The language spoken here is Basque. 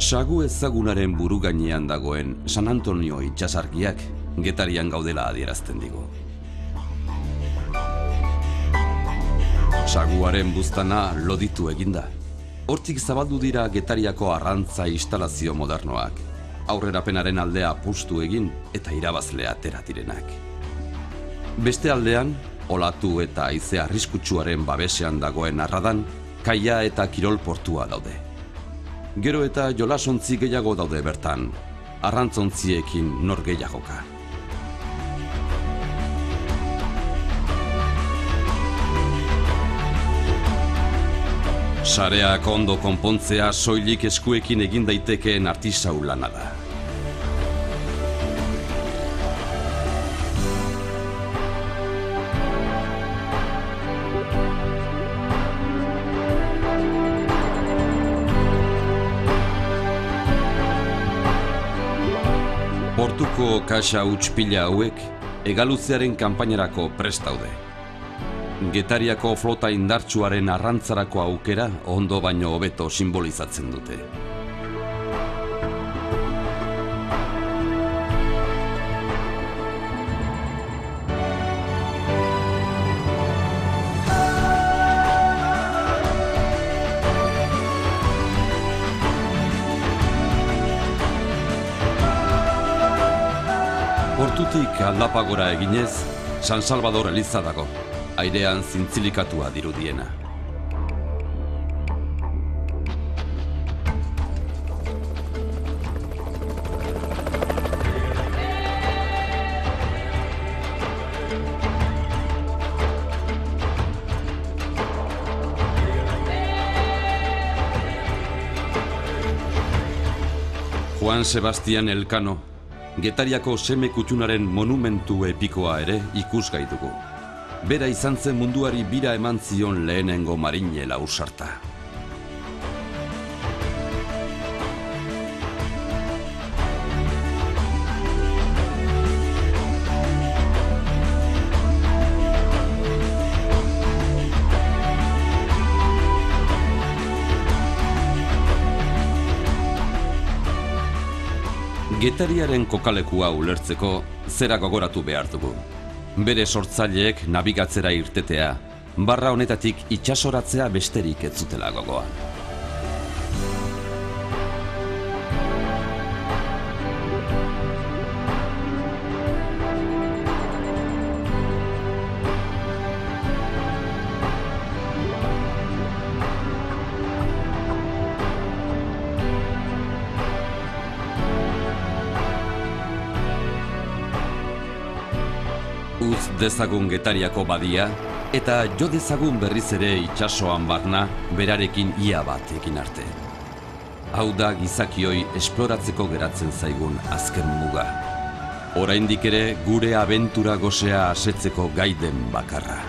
Sagu ezagunaren buru gainean dagoen San Antonio itsasargiak Getarian gaudela adierazten digu. Saguaren buztana loditu eginda. Hortik zabaldu dira Getariako arrantza instalazio modernoak, aurrerapenaren aldea apustu egin eta irabazlea atera direnak. Beste aldean, olatu eta haize arriskutsuaren babesean dagoen Arradan, kaia eta kirol portua daude. Gero eta jolasontzi gehiago daude bertan, arrantzontziekin nor gehiagoka. Sareak ondo konpontzea soilik eskuekin egin daitekeen artisau lana da. Portuko kaxa utspila hauek hegaluzearen kanpainarako prest daude. Getariako flota indartsuaren arrantzarako aukera ondo baino hobeto simbolizatzen dute. Portutik aldapagora eginez, San Salvador eliza dago, airean zintzilikatua dirudiena. Juan Sebastián Elcano, Getariako seme kutxunaren monumentu epikoa ere ikusgai dugu. Bera izan zen munduari bira eman zion lehenengo marinela ausarta. Getariaren kokalekua ulertzeko zera gogoratu behar dugu. Bere sortzaileek nabigatzera irtetea, barra honetatik itsasoratzea besterik ez zutela gogoan. Uz dezagun Getariako badia, eta jo dezagun berriz ere itsasoan barna berarekin ia bat egin arte. Hau da gizakioi esploratzeko geratzen zaigun azken muga. Oraindik ere gure abentura gosea asetzeko gai den bakarra.